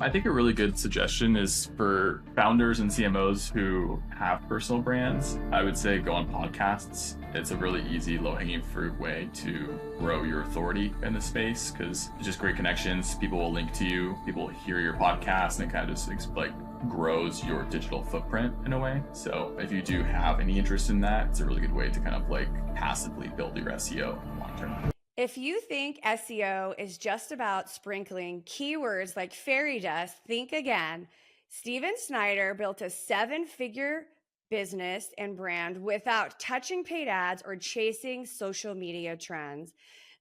I think a really good suggestion is for founders and CMOs who have personal brands. I would say go on podcasts. It's a really easy, low-hanging fruit way to grow your authority in the space because it's just great connections. People will link to you. People will hear your podcast, and it kind of just grows your digital footprint in a way. So if you do have any interest in that, it's a really good way to kind of passively build your SEO long term. If you think SEO is just about sprinkling keywords like fairy dust, think again. Steven Schneider built a 7-figure business and brand without touching paid ads or chasing social media trends.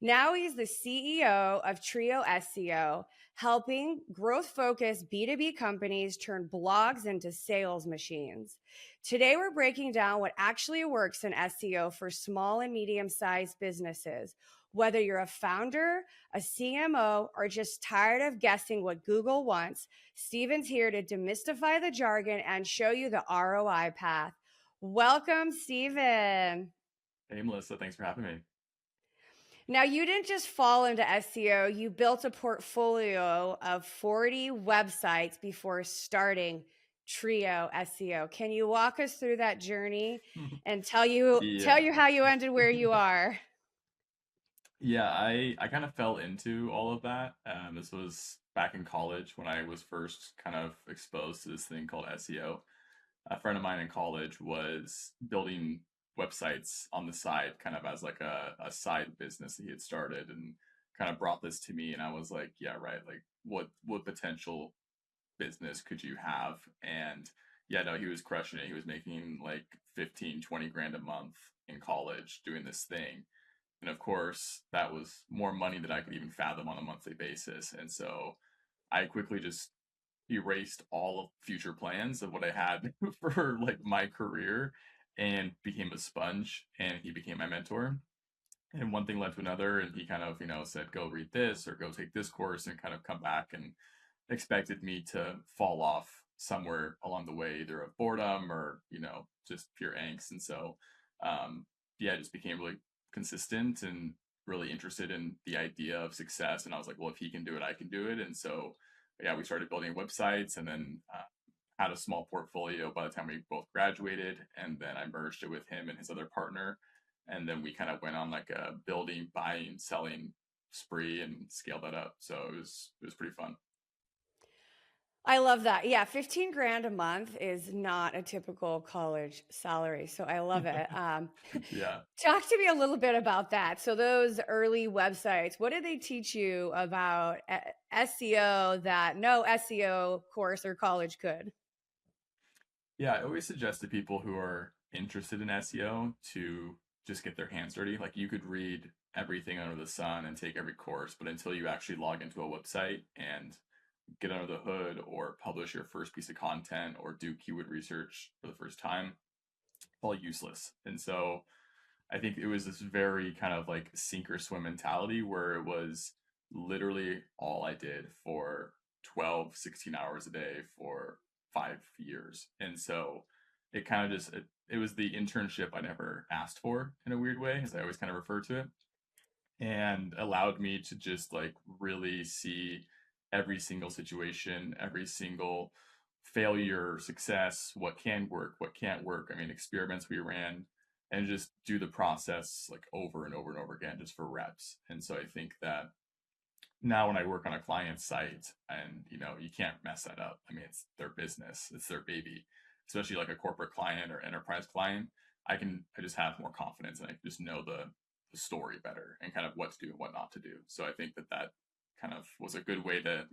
Now he's the CEO of Trio SEO, helping growth-focused B2B companies turn blogs into sales machines. Today, we're breaking down what actually works in SEO for small and medium-sized businesses. Whether you're a founder, a CMO, or just tired of guessing what Google wants, Steven's here to demystify the jargon and show you the ROI path. Welcome, Steven. Hey, Melissa, thanks for having me. Now, you didn't just fall into SEO, you built a portfolio of 40 websites before starting Trio SEO. Can you walk us through that journey and tell you how you ended where you are? Yeah, I kind of fell into all of that. This was back in college when I was first kind of exposed to this thing called SEO. A friend of mine in college was building websites on the side, kind of as a side business that he had started, and kind of brought this to me, and I was like, yeah, right. Like, what potential business could you have? And yeah, no, he was crushing it. He was making like 15, 20 grand a month in college doing this thing. And of course, that was more money than I could even fathom on a monthly basis. And so I quickly just erased all of future plans of what I had for like my career and became a sponge. And he became my mentor. And one thing led to another. And he kind of, said, go read this or go take this course and kind of come back and expected me to fall off somewhere along the way, either of boredom or, just pure angst. And so, yeah, I just became really consistent and really interested in the idea of success. And I was like, well, if he can do it, I can do it. And so, yeah, we started building websites and then had a small portfolio by the time we both graduated. And then I merged it with him and his other partner. And then we kind of went on like a building, buying, selling spree and scaled that up. So it was pretty fun. I love that. Yeah, 15 grand a month is not a typical college salary. So I love it. Yeah. Talk to me a little bit about that. So those early websites, what did they teach you about SEO that no SEO course or college could? Yeah, I always suggest to people who are interested in SEO to just get their hands dirty. Like you could read everything under the sun and take every course, but until you actually log into a website and get under the hood or publish your first piece of content or do keyword research for the first time, all useless. And so I think it was this very kind of like sink or swim mentality where it was literally all I did for 12, 16 hours a day for 5 years. And so it kind of it was the internship I never asked for in a weird way, as I always kind of refer to it, and allowed me to just like really see every single situation, every single failure, success, what can work, what can't work. I mean, experiments we ran and just do the process like over and over and over again just for reps. And so I think that now when I work on a client site and you can't mess that up. I mean, it's their business, it's their baby, especially like a corporate client or enterprise client. I just have more confidence and I just know the story better and kind of what to do and what not to do. So I think that kind of was a good way to,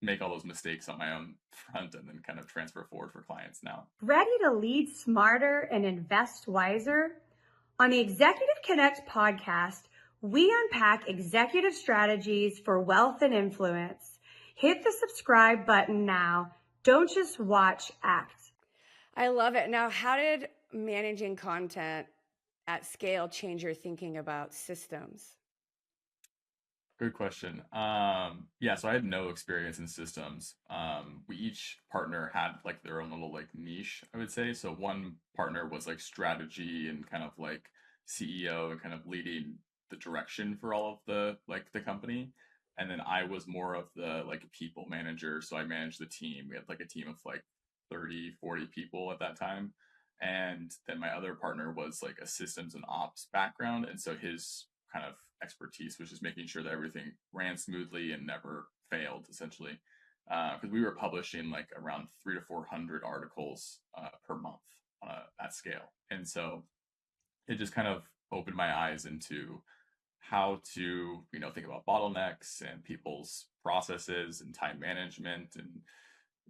make all those mistakes on my own front and then kind of transfer forward for clients now. Ready to lead smarter and invest wiser? On the Executive Connect podcast, we unpack executive strategies for wealth and influence. Hit the subscribe button now. Don't just watch, act. I love it. Now, how did managing content at scale change your thinking about systems? Good question. Yeah, so I had no experience in systems. We each partner had like their own little like niche, I would say. So one partner was like strategy and kind of like CEO and kind of leading the direction for all of the company. And then I was more of the like people manager. So I managed the team. We had like a team of like 30, 40 people at that time. And then my other partner was like a systems and ops background. And so his kind of expertise was just making sure that everything ran smoothly and never failed, essentially. Because we were publishing like around 300 to 400 articles per month at scale. And so it just kind of opened my eyes into how to think about bottlenecks and people's processes and time management and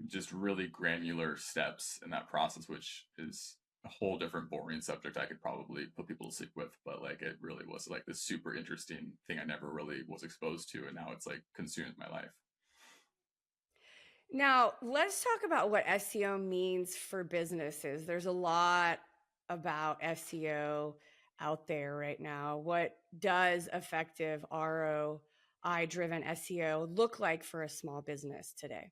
just really granular steps in that process, which is a whole different boring subject I could probably put people to sleep with, but like it really was like this super interesting thing I never really was exposed to, and now it's like consumed my life. Now, let's talk about what SEO means for businesses. There's a lot about SEO out there right now. What does effective ROI-driven SEO look like for a small business today?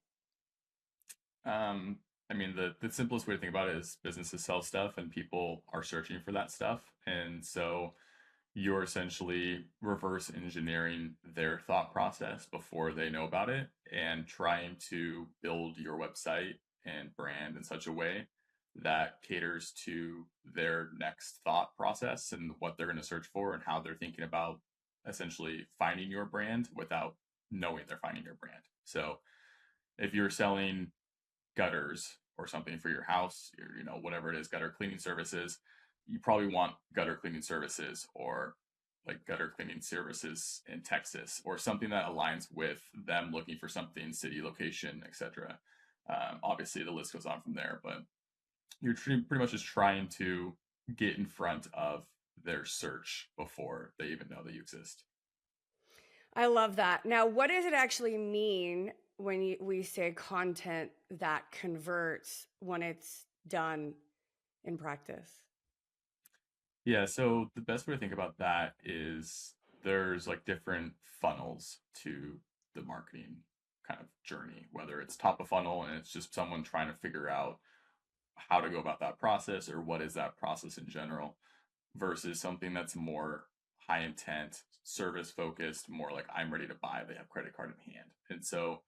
I mean, the simplest way to think about it is businesses sell stuff and people are searching for that stuff. And so you're essentially reverse engineering their thought process before they know about it and trying to build your website and brand in such a way that caters to their next thought process and what they're going to search for and how they're thinking about essentially finding your brand without knowing they're finding your brand. So if you're selling gutters or something for your house, or, whatever it is, gutter cleaning services, you probably want gutter cleaning services or like gutter cleaning services in Texas or something that aligns with them looking for something, city, location, etc. Obviously, the list goes on from there, but you're pretty much just trying to get in front of their search before they even know that you exist. I love that. Now, what does it actually mean when we say content that converts when it's done in practice? Yeah, so the best way to think about that is there's like different funnels to the marketing kind of journey, whether it's top of funnel and it's just someone trying to figure out how to go about that process or what is that process in general, versus something that's more high intent, service focused, more like I'm ready to buy, they have credit card in hand. And so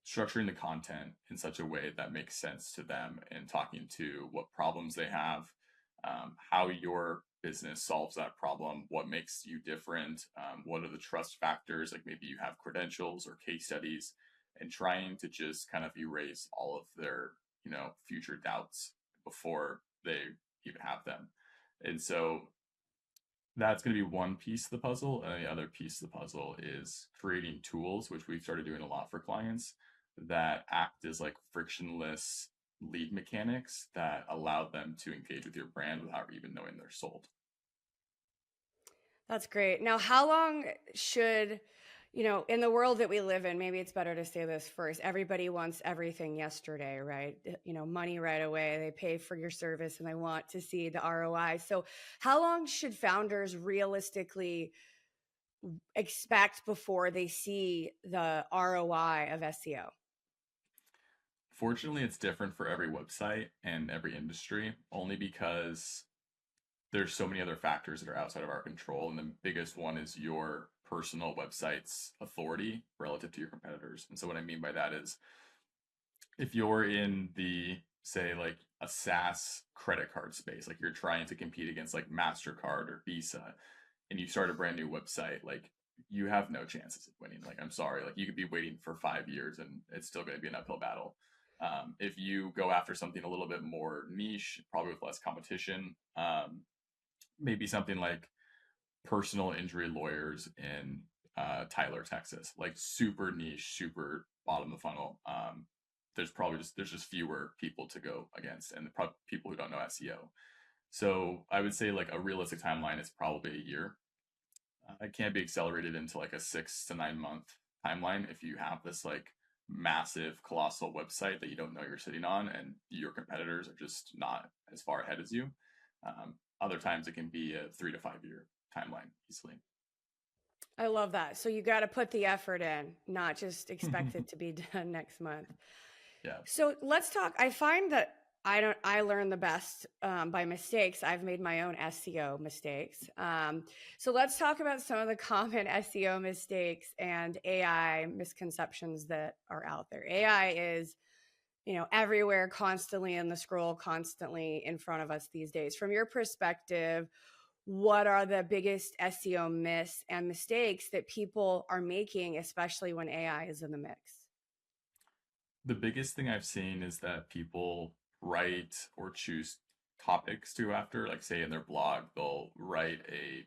structuring the content in such a way that makes sense to them and talking to what problems they have, how your business solves that problem, what makes you different, what are the trust factors, like maybe you have credentials or case studies, and trying to just kind of erase all of their future doubts before they even have them. And so that's going to be one piece of the puzzle. And the other piece of the puzzle is creating tools, which we've started doing a lot for clients, that act as like frictionless lead mechanics that allow them to engage with your brand without even knowing they're sold. That's great. Now, how long should, in the world that we live in, maybe it's better to say this first. Everybody wants everything yesterday, right? Money right away. They pay for your service and they want to see the ROI. So, how long should founders realistically expect before they see the ROI of SEO? Fortunately, it's different for every website and every industry, only because there's so many other factors that are outside of our control. And the biggest one is your personal website's authority relative to your competitors. And so what I mean by that is if you're in the, say, like a SaaS credit card space, like you're trying to compete against like MasterCard or Visa, and you start a brand new website, like you have no chances of winning. Like, I'm sorry, like you could be waiting for 5 years and it's still going to be an uphill battle. If you go after something a little bit more niche, probably with less competition, maybe something like personal injury lawyers in Tyler, Texas, like super niche, super bottom of the funnel. There's just fewer people to go against, and people who don't know SEO. So I would say like a realistic timeline is probably a year. It can be accelerated into like a 6 to 9 month timeline if you have this like massive, colossal website that you don't know you're sitting on, and your competitors are just not as far ahead as you. Other times it can be a 3 to 5 year timeline easily. I love that. So you got to put the effort in, not just expect it to be done next month. Yeah. So let's talk. I find that I learn the best by mistakes. I've made my own SEO mistakes. So let's talk about some of the common SEO mistakes and AI misconceptions that are out there. AI is, everywhere, constantly in the scroll, constantly in front of us these days. From your perspective, what are the biggest SEO myths and mistakes that people are making, especially when AI is in the mix? The biggest thing I've seen is that people write or choose topics to go after, like say in their blog, they'll write a,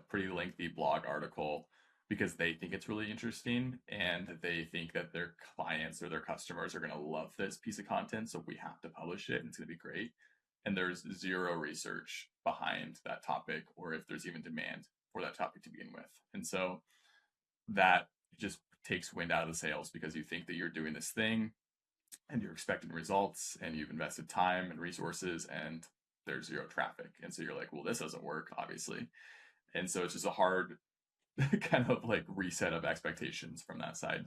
pretty lengthy blog article because they think it's really interesting and they think that their clients or their customers are going to love this piece of content. So we have to publish it and it's going to be great. And there's zero research behind that topic or if there's even demand for that topic to begin with. And so that just takes wind out of the sails because you think that you're doing this thing and you're expecting results and you've invested time and resources and there's zero traffic. And so you're like, well, this doesn't work, obviously. And so it's just a hard kind of like reset of expectations from that side.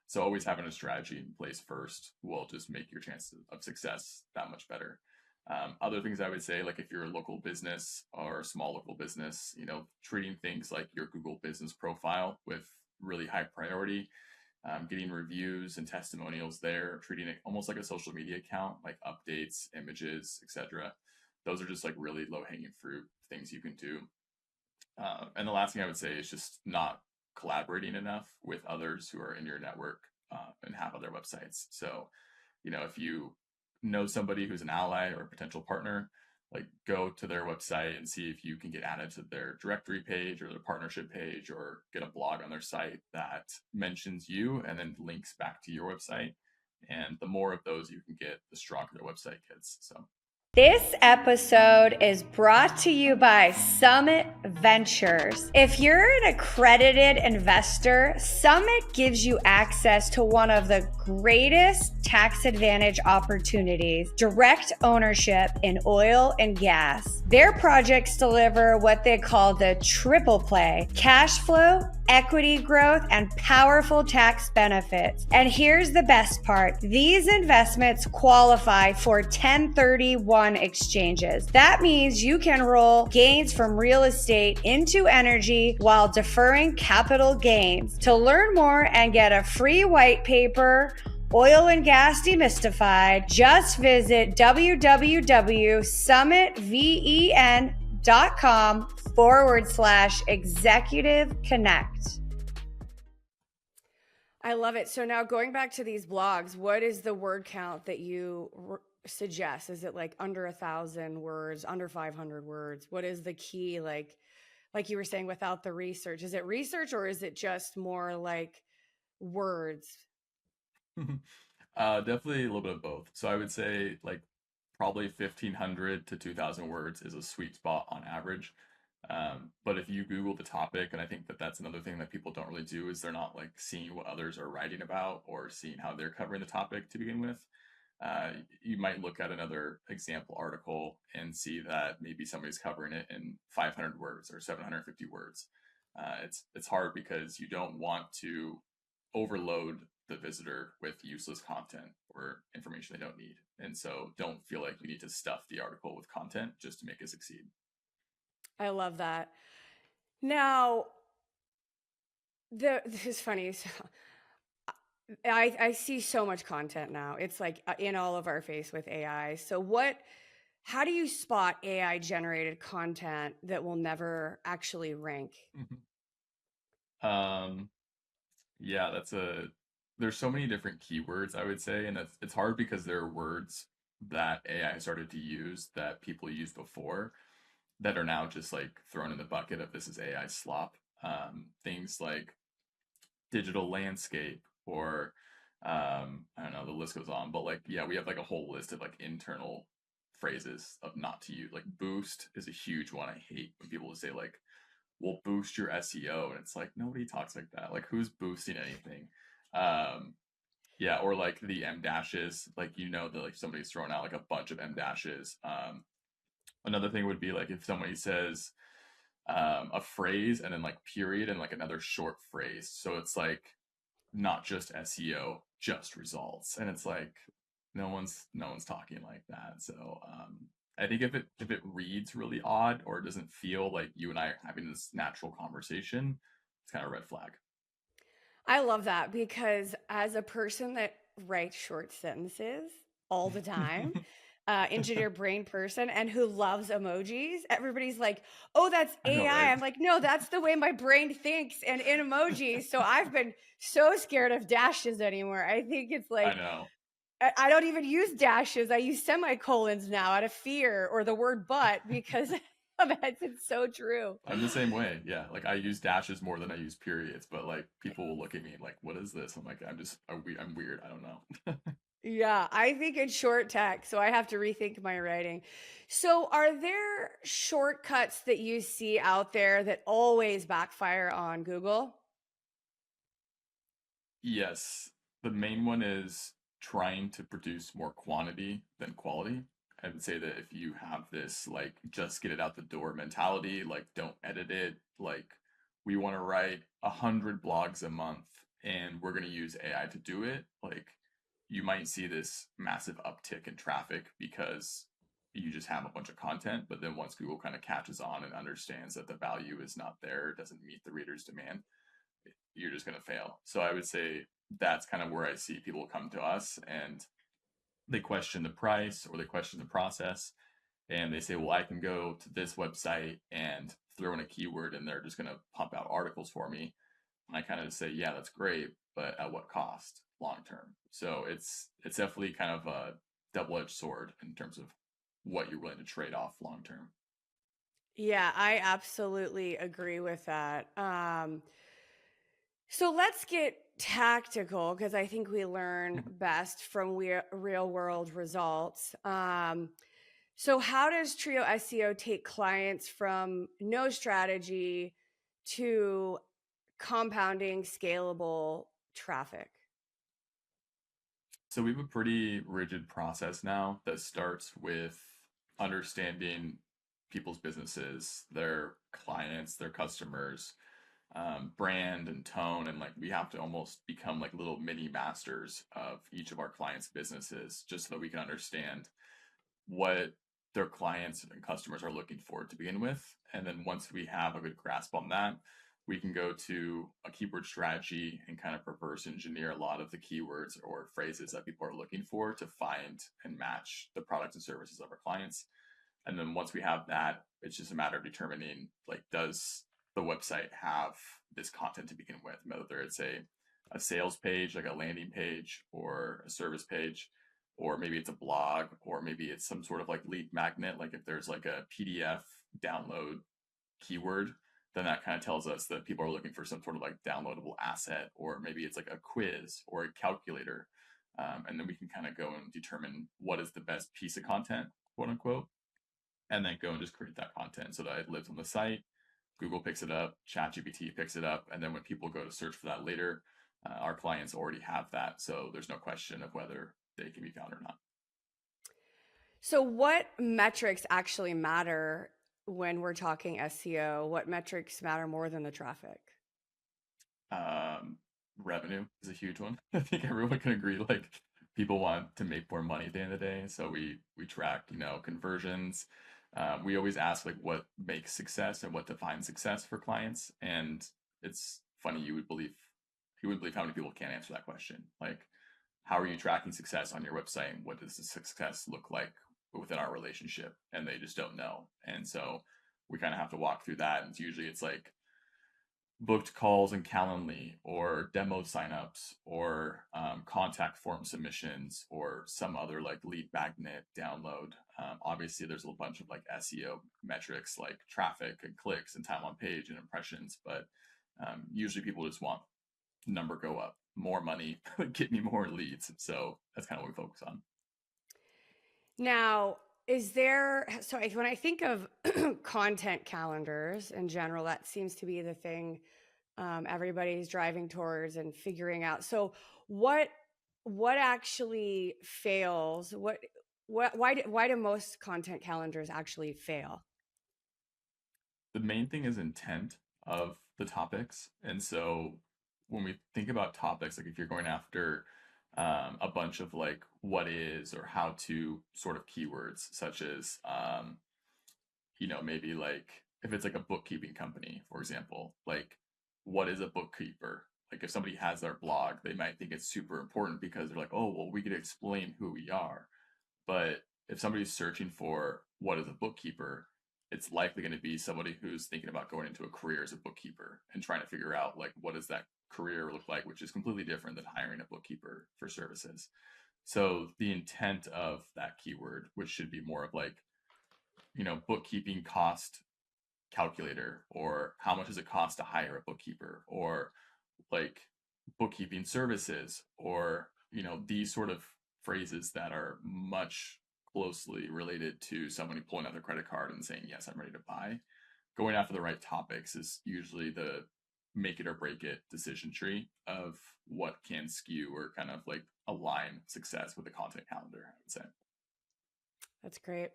So always having a strategy in place first will just make your chances of success that much better. Other things I would say, like if you're a local business or a small local business, treating things like your Google business profile with really high priority, getting reviews and testimonials there, treating it almost like a social media account, like updates, images, etc. Those are just like really low hanging fruit things you can do. And the last thing I would say is just not collaborating enough with others who are in your network and have other websites. So, if you know somebody who's an ally or a potential partner, like go to their website and see if you can get added to their directory page or their partnership page or get a blog on their site that mentions you and then links back to your website. And the more of those you can get, the stronger their website gets. So This episode is brought to you by Summit Ventures. If you're an accredited investor, Summit gives you access to one of the greatest tax advantage opportunities, direct ownership in oil and gas. Their projects deliver what they call the triple play: cash flow, equity growth, and powerful tax benefits. And here's the best part: these investments qualify for 1031 exchanges. That means you can roll gains from real estate into energy while deferring capital gains. To learn more and get a free white paper, Oil and Gas Demystified, just visit www.summitven.com/executive connect. I love it. So now going back to these blogs, what is the word count that you suggest? Is it like under 1,000 words, under 500 words? What is the key? Like you were saying, without the research, is it research or is it just more like words? definitely a little bit of both. So I would say like probably 1,500 to 2,000 words is a sweet spot on average. But if you Google the topic, and I think that that's another thing that people don't really do, is they're not like seeing what others are writing about or seeing how they're covering the topic to begin with. You might look at another example article and see that maybe somebody's covering it in 500 words or 750 words. It's hard because you don't want to overload the visitor with useless content or information they don't need. And so don't feel like you need to stuff the article with content just to make it succeed. I love that. Now, this is funny. So, I see so much content now. It's like in all of our face with AI. So how do you spot AI generated content that will never actually rank? Um, yeah, there's so many different keywords I would say, and it's hard because there are words that AI started to use that people used before that are now just like thrown in the bucket of this is AI slop. Things like digital landscape or I don't know, the list goes on, but like yeah, we have like a whole list of like internal phrases of not to use. Like boost is a huge one. I hate when people say like, "Will boost your SEO," and it's like nobody talks like that. Like who's boosting anything? Yeah, or like the M dashes, like that like somebody's throwing out like a bunch of M dashes. Another thing would be like if somebody says a phrase and then like period and like another short phrase. So it's like not just SEO, just results. And it's like no one's talking like that. So I think if it reads really odd or doesn't feel like you and I are having this natural conversation, it's kind of a red flag. I love that because as a person that writes short sentences all the time, engineer brain person, and who loves emojis, everybody's like, oh, that's I know, AI. right? I'm like, no, that's the way my brain thinks and in emojis. So I've been so scared of dashes anymore. I think it's I like, know. I don't even use dashes. I use semicolons now out of fear, or the word but, because of it. It's so true. I'm the same way. Yeah, like I use dashes more than I use periods, but like people will look at me like, "What is this?" I'm like, I'm weird. I don't know." Yeah, I think it's short text, so I have to rethink my writing. So, are there shortcuts that you see out there that always backfire on Google? Yes, the main one is trying to produce more quantity than quality. I would say that if you have this like just get it out the door mentality, like don't edit it, like we want to write 100 blogs a month and we're going to use AI to do it, like you might see this massive uptick in traffic because you just have a bunch of content, but then once Google kind of catches on and understands that the value is not there, it doesn't meet the reader's demand, you're just going to fail. So I would say that's kind of where I see people come to us and they question the price or they question the process and they say, well, I can go to this website and throw in a keyword and they're just going to pump out articles for me. And I kind of say, yeah, that's great, but at what cost long term? So it's definitely kind of a double-edged sword in terms of what you're willing to trade off long term. Yeah, I absolutely agree with that. So let's get tactical because I think we learn best from real world results. So, how does Trio SEO take clients from no strategy to compounding scalable traffic? So we have a pretty rigid process now that starts with understanding people's businesses, their clients, their customers, brand and tone, and like we have to almost become like little mini masters of each of our clients' businesses, just so that we can understand what their clients and customers are looking for to begin with. And then once we have a good grasp on that, we can go to a keyword strategy and kind of reverse engineer a lot of the keywords or phrases that people are looking for to find and match the products and services of our clients. And then once we have that, it's just a matter of determining like, does the website have this content to begin with, whether it's a sales page, like a landing page or a service page, or maybe it's a blog, or maybe it's some sort of like lead magnet. Like if there's like a PDF download keyword, then that kind of tells us that people are looking for some sort of like downloadable asset, or maybe it's like a quiz or a calculator. And then we can kind of go and determine what is the best piece of content, quote unquote, and then go and just create that content so that it lives on the site. Google picks it up, ChatGPT picks it up, and then when people go to search for that later, our clients already have that. So there's no question of whether they can be found or not. So, what metrics actually matter when we're talking SEO? What metrics matter more than the traffic? Um, Revenue is a huge one. I think everyone can agree. Like people want to make more money at the end of the day, so we track conversions. We always ask like what makes success and what defines success for clients, and it's funny you wouldn't believe how many people can't answer that question. Like, how are you tracking success on your website? And what does the success look like within our relationship? And they just don't know. And so we kind of have to walk through that. And usually it's like booked calls and Calendly, or demo signups, or contact form submissions, or some other like lead magnet download. Obviously, there's a bunch of like SEO metrics like traffic and clicks and time on page and impressions, but usually people just want number go up, more money, get me more leads. So that's kind of what we focus on. Now, so when I think of content calendars in general, that seems to be the thing everybody's driving towards and figuring out. So, what actually fails? Why do most content calendars actually fail? The main thing is intent of the topics. And so when we think about topics, like if you're going after a bunch of like what is or how to sort of keywords, such as, maybe like if it's like a bookkeeping company, for example, like what is a bookkeeper? Like if somebody has their blog, they might think it's super important because they're like, oh, well, we could explain who we are. But if somebody's searching for what is a bookkeeper, it's likely going to be somebody who's thinking about going into a career as a bookkeeper and trying to figure out like what does that career look like, which is completely different than hiring a bookkeeper for services. So the intent of that keyword, which should be more of like, bookkeeping cost calculator, or how much does it cost to hire a bookkeeper, or like bookkeeping services, or these sort of phrases that are much closely related to somebody pulling out their credit card and saying, yes, I'm ready to buy. Going after the right topics is usually the make it or break it decision tree of what can skew or kind of like align success with the content calendar, I would say. That's great.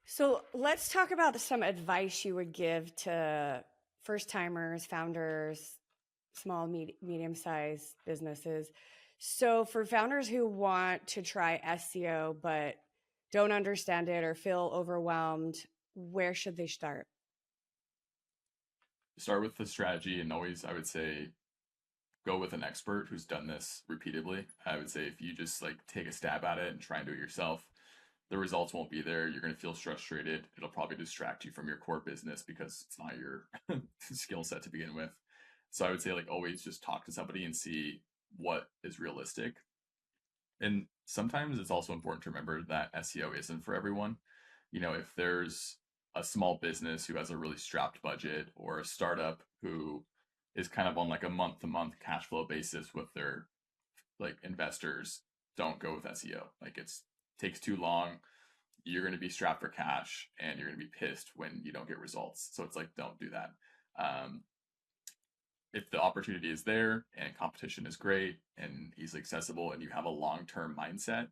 So let's talk about some advice you would give to first timers, founders, small, medium sized businesses. So for founders who want to try SEO but don't understand it or feel overwhelmed, where should they start? Start with the strategy, and always, I would say, go with an expert who's done this repeatedly. I would say if you just like take a stab at it and try and do it yourself, the results won't be there. You're going to feel frustrated. It'll probably distract you from your core business because it's not your skill set to begin with. So I would say like always just talk to somebody and see what is realistic. And sometimes it's also important to remember that SEO isn't for everyone. If there's a small business who has a really strapped budget, or a startup who is kind of on like a month to month cash flow basis with their like investors, don't go with SEO. Like it's takes too long. You're going to be strapped for cash and you're going to be pissed when you don't get results. So it's like, don't do that. Um, if the opportunity is there and competition is great and easily accessible and you have a long-term mindset,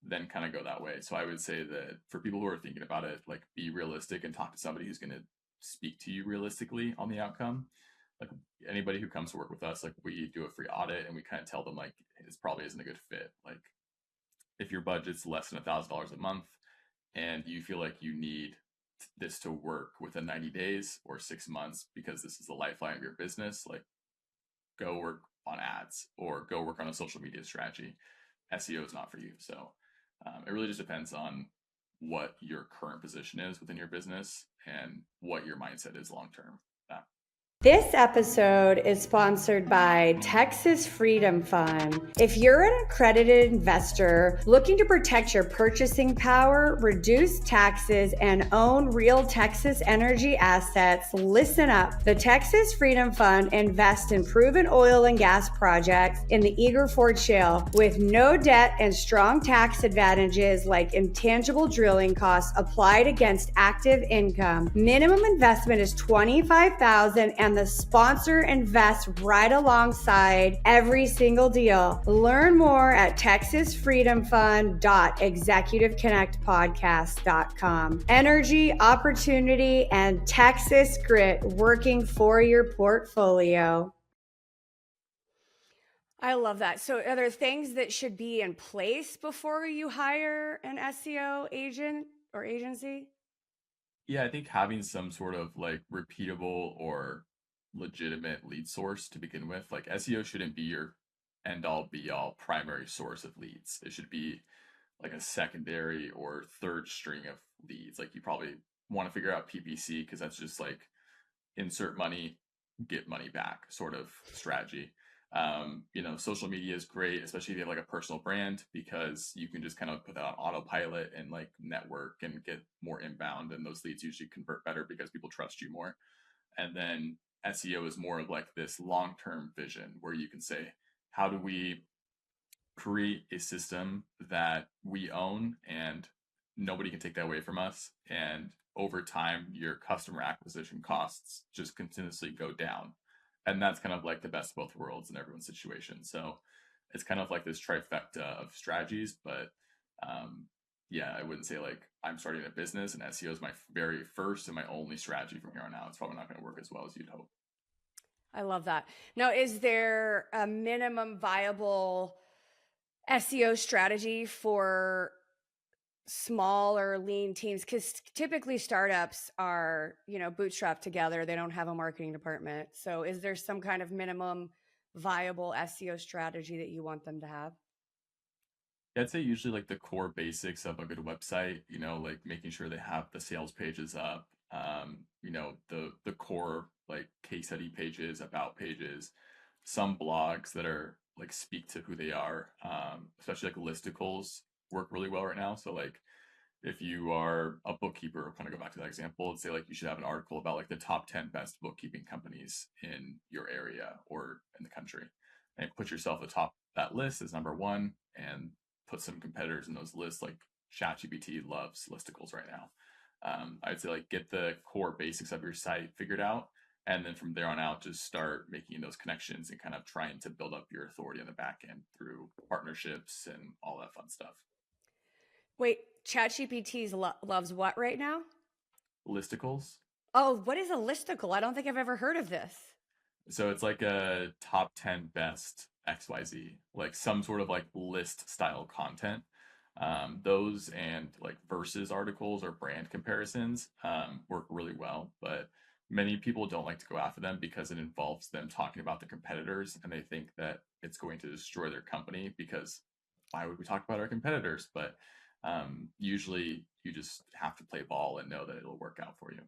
then kind of go that way. So I would say that for people who are thinking about it, like be realistic and talk to somebody who's going to speak to you realistically on the outcome. Like anybody who comes to work with us, like we do a free audit and we kind of tell them like this probably isn't a good fit. Like if your budget's less than $1,000 a month and you feel like you need this to work within 90 days or 6 months because this is the lifeline of your business, like go work on ads or go work on a social media strategy. SEO is not for you. So it really just depends on what your current position is within your business and what your mindset is long term. This episode is sponsored by Texas Freedom Fund. If you're an accredited investor looking to protect your purchasing power, reduce taxes, and own real Texas energy assets, listen up. The Texas Freedom Fund invests in proven oil and gas projects in the Eagle Ford Shale with no debt and strong tax advantages like intangible drilling costs applied against active income. Minimum investment is $25,000 and the sponsor invests right alongside every single deal. Learn more at texasfreedomfund.executiveconnectpodcast.com. Energy, opportunity, and Texas grit working for your portfolio. I love that. So are there things that should be in place before you hire an SEO agent or agency? Yeah, I think having some sort of like repeatable or legitimate lead source to begin with. Like SEO shouldn't be your end all be all primary source of leads. It should be like a secondary or third string of leads. Like you probably want to figure out PPC because that's just like insert money, get money back sort of strategy. Social media is great, especially if you have like a personal brand, because you can just kind of put that on autopilot and like network and get more inbound, and those leads usually convert better because people trust you more. And then SEO is more of like this long-term vision where you can say, how do we create a system that we own and nobody can take that away from us? And over time, your customer acquisition costs just continuously go down. And that's kind of like the best of both worlds in everyone's situation. So it's kind of like this trifecta of strategies, but yeah, I wouldn't say like I'm starting a business and SEO is my very first and my only strategy from here on out. It's probably not going to work as well as you'd hope. I love that. Now, is there a minimum viable SEO strategy for small or lean teams? Because typically startups are, bootstrapped together. They don't have a marketing department. So is there some kind of minimum viable SEO strategy that you want them to have? I'd say usually like the core basics of a good website, like making sure they have the sales pages up, the core like case study pages, about pages, some blogs that are like speak to who they are, especially like listicles work really well right now. So like if you are a bookkeeper, kind of go back to that example and say like you should have an article about like the top 10 best bookkeeping companies in your area or in the country, and put yourself atop that list as number one, and put some competitors in those lists. Like ChatGPT loves listicles right now. I'd say like get the core basics of your site figured out, and then from there on out just start making those connections and kind of trying to build up your authority on the back end through partnerships and all that fun stuff. Wait, ChatGPT loves what right now? Listicles. Oh, what is a listicle? I don't think I've ever heard of this. So it's like a top 10 best XYZ, like some sort of like list style content. Those and like versus articles or brand comparisons work really well, but many people don't like to go after them because it involves them talking about the competitors, and they think that it's going to destroy their company, because why would we talk about our competitors? But usually you just have to play ball and know that it'll work out for you.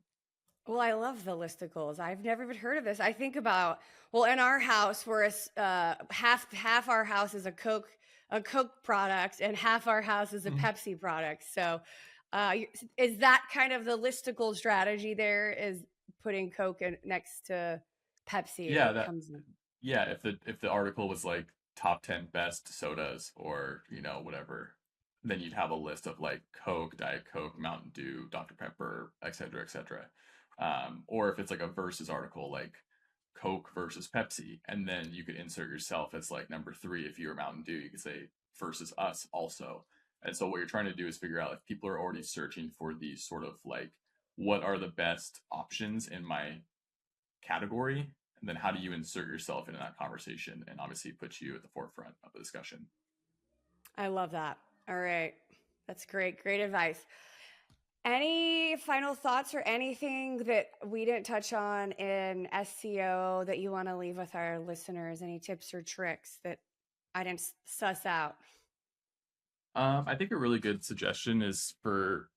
Well, I love the listicles. I've never even heard of this. I think about, well, in our house, we're half our house is a Coke product, and half our house is a Mhm. Pepsi product. So, is that kind of the listicle strategy? There is putting Coke next to Pepsi. Yeah, It that comes in. yeah, if the article was like top 10 best sodas or, whatever, then you'd have a list of like Coke, Diet Coke, Mountain Dew, Dr. Pepper, et cetera, et cetera. Or if it's like a versus article, like Coke versus Pepsi, and then you could insert yourself as like number three. If you're Mountain Dew, you could say versus us also. And so what you're trying to do is figure out if people are already searching for these sort of like, what are the best options in my category, and then how do you insert yourself into that conversation and obviously put you at the forefront of the discussion. I love that. All right. That's great. Great advice. Any final thoughts or anything that we didn't touch on in SEO that you want to leave with our listeners? Any tips or tricks that I didn't suss out? I think a really good suggestion is for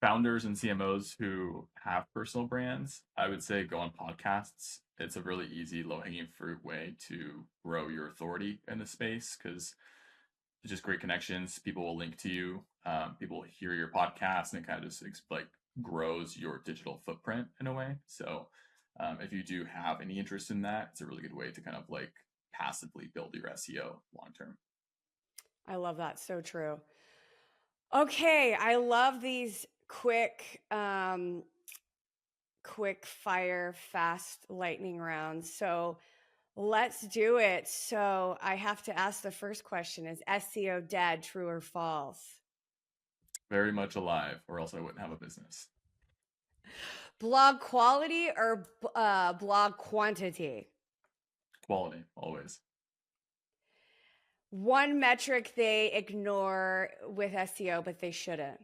founders and CMOs who have personal brands. I would say go on podcasts. It's a really easy, low hanging fruit way to grow your authority in the space, because it's just great connections. People will link to you. People will hear your podcast, and it kind of just like grows your digital footprint in a way. So if you do have any interest in that, it's a really good way to kind of like passively build your SEO long term. I love that. So true. Okay. I love these quick fire, fast lightning rounds. So let's do it. So I have to ask the first question: is SEO dead, true or false? Very much alive, or else I wouldn't have a business. Blog quality or blog quantity? Quality, always. One metric they ignore with SEO, but they shouldn't.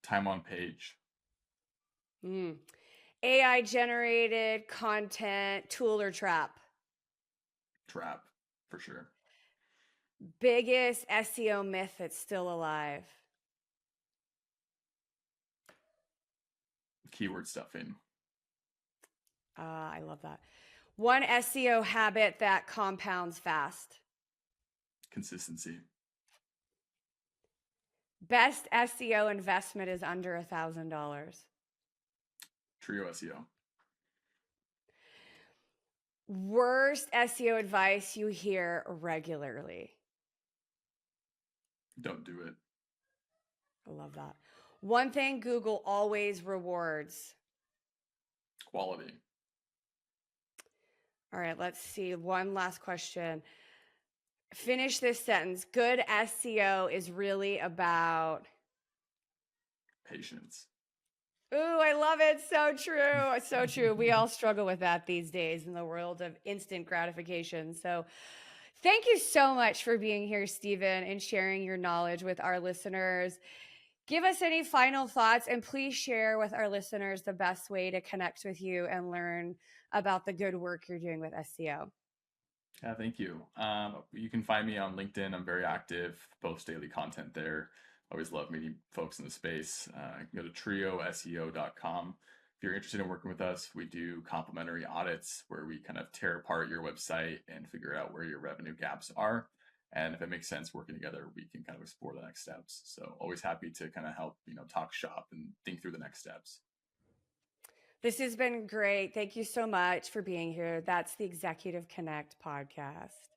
Time on page. Mm. AI generated content, tool or trap? Trap, for sure. Biggest SEO myth that's still alive? Keyword stuffing. I love that. One SEO habit that compounds fast? Consistency. Best SEO investment is under $1,000. Trio SEO. Worst SEO advice you hear regularly? Don't do it. I love that. One thing Google always rewards? Quality. All right, let's see. One last question. Finish this sentence. Good SEO is really about. Patience. Ooh, I love it. So true. So true. We all struggle with that these days in the world of instant gratification. So Thank you so much for being here, Steven, and sharing your knowledge with our listeners. Give us any final thoughts, and please share with our listeners the best way to connect with you and learn about the good work you're doing with SEO. Yeah, thank you. You can find me on LinkedIn. I'm very active, post daily content there. Always love meeting folks in the space. You can go to trioseo.com. If you're interested in working with us, we do complimentary audits where we kind of tear apart your website and figure out where your revenue gaps are. And if it makes sense working together, we can kind of explore the next steps. So always happy to kind of help, talk shop and think through the next steps. This has been great. Thank you so much for being here. That's the Executive Connect podcast.